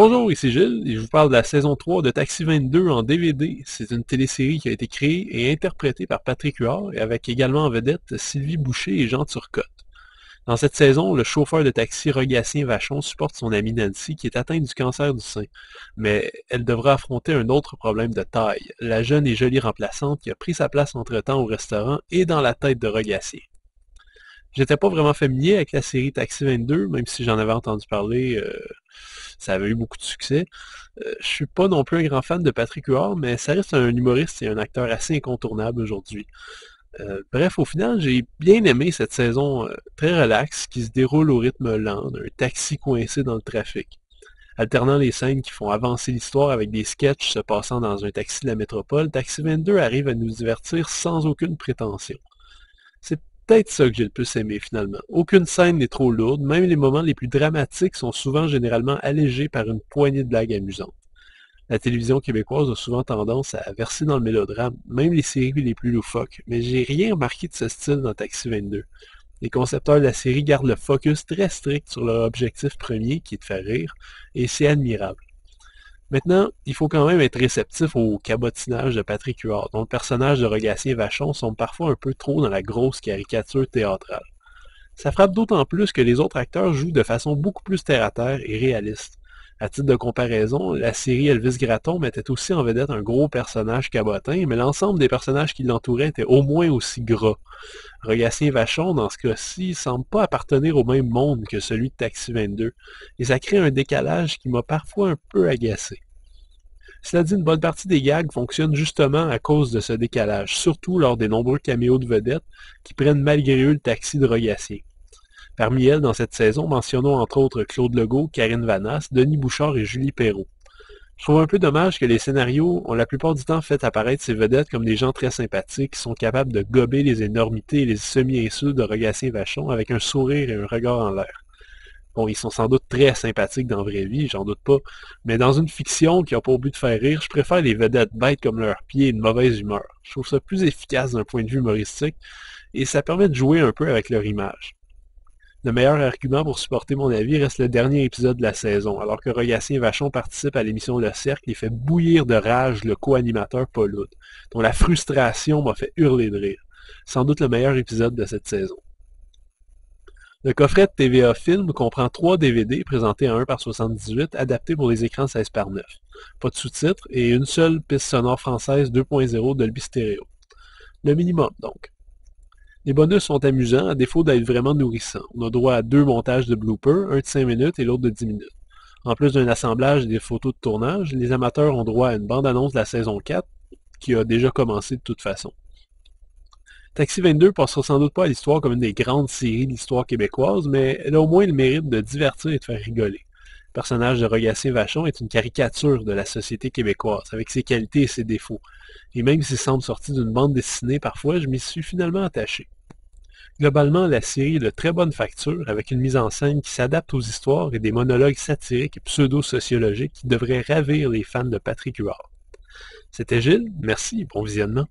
Bonjour, ici Gilles et je vous parle de la saison 3 de Taxi 22 en DVD. C'est une télésérie qui a été créée et interprétée par Patrick Huard et avec également en vedette Sylvie Boucher et Jean Turcotte. Dans cette saison, le chauffeur de taxi Rogatien Vachon supporte son amie Nancy qui est atteinte du cancer du sein. Mais elle devra affronter un autre problème de taille, la jeune et jolie remplaçante qui a pris sa place entre-temps au restaurant et dans la tête de Rogatien. J'étais pas vraiment familier avec la série Taxi 22, même si j'en avais entendu parler, ça avait eu beaucoup de succès. Je suis pas non plus un grand fan de Patrick Huard, mais ça reste un humoriste et un acteur assez incontournable aujourd'hui. Bref, au final, j'ai bien aimé cette saison très relaxe qui se déroule au rythme lent d'un taxi coincé dans le trafic. Alternant les scènes qui font avancer l'histoire avec des sketchs se passant dans un taxi de la métropole, Taxi 22 arrive à nous divertir sans aucune prétention. C'est peut-être ça que j'ai le plus aimé finalement. Aucune scène n'est trop lourde, même les moments les plus dramatiques sont souvent généralement allégés par une poignée de blagues amusantes. La télévision québécoise a souvent tendance à verser dans le mélodrame, même les séries les plus loufoques, mais j'ai rien remarqué de ce style dans Taxi 22. Les concepteurs de la série gardent le focus très strict sur leur objectif premier, qui est de faire rire, et c'est admirable. Maintenant, il faut quand même être réceptif au cabotinage de Patrick Huard, dont le personnage de Rogatien Vachon semble parfois un peu trop dans la grosse caricature théâtrale. Ça frappe d'autant plus que les autres acteurs jouent de façon beaucoup plus terre-à-terre et réaliste. À titre de comparaison, la série Elvis Gratton mettait aussi en vedette un gros personnage cabotin, mais l'ensemble des personnages qui l'entouraient étaient au moins aussi gras. Rogatien Vachon, dans ce cas-ci, semble pas appartenir au même monde que celui de Taxi 22, et ça crée un décalage qui m'a parfois un peu agacé. Cela dit, une bonne partie des gags fonctionnent justement à cause de ce décalage, surtout lors des nombreux caméos de vedettes qui prennent malgré eux le taxi de Rogatien. Parmi elles, dans cette saison, mentionnons entre autres Claude Legault, Karine Vanasse, Denis Bouchard et Julie Perrault. Je trouve un peu dommage que les scénarios ont la plupart du temps fait apparaître ces vedettes comme des gens très sympathiques qui sont capables de gober les énormités et les semi-insultes de Rogatien Vachon avec un sourire et un regard en l'air. Bon, ils sont sans doute très sympathiques dans la vraie vie, j'en doute pas, mais dans une fiction qui a pour but de faire rire, je préfère les vedettes bêtes comme leurs pieds et de mauvaise humeur. Je trouve ça plus efficace d'un point de vue humoristique, et ça permet de jouer un peu avec leur image. Le meilleur argument pour supporter mon avis reste le dernier épisode de la saison, alors que Rogatien Vachon participe à l'émission Le Cercle et fait bouillir de rage le co-animateur Paul Hood, dont la frustration m'a fait hurler de rire. Sans doute le meilleur épisode de cette saison. Le coffret de TVA Film comprend 3 DVD présentés à 1 par 78, adaptés pour les écrans 16 par 9. Pas de sous-titres et une seule piste sonore française 2.0 Dolby Stereo. Le minimum donc. Les bonus sont amusants, à défaut d'être vraiment nourrissants. On a droit à 2 montages de bloopers, un de 5 minutes et l'autre de 10 minutes. En plus d'un assemblage et des photos de tournage, les amateurs ont droit à une bande-annonce de la saison 4, qui a déjà commencé de toute façon. Taxi 22 passera sans doute pas à l'histoire comme une des grandes séries de l'histoire québécoise, mais elle a au moins le mérite de divertir et de faire rigoler. Le personnage de Rogatien Vachon est une caricature de la société québécoise, avec ses qualités et ses défauts. Et même s'il semble sorti d'une bande dessinée parfois, je m'y suis finalement attaché. Globalement, la série est de très bonne facture, avec une mise en scène qui s'adapte aux histoires et des monologues satiriques et pseudo-sociologiques qui devraient ravir les fans de Patrick Huard. C'était Gilles, merci et bon visionnement.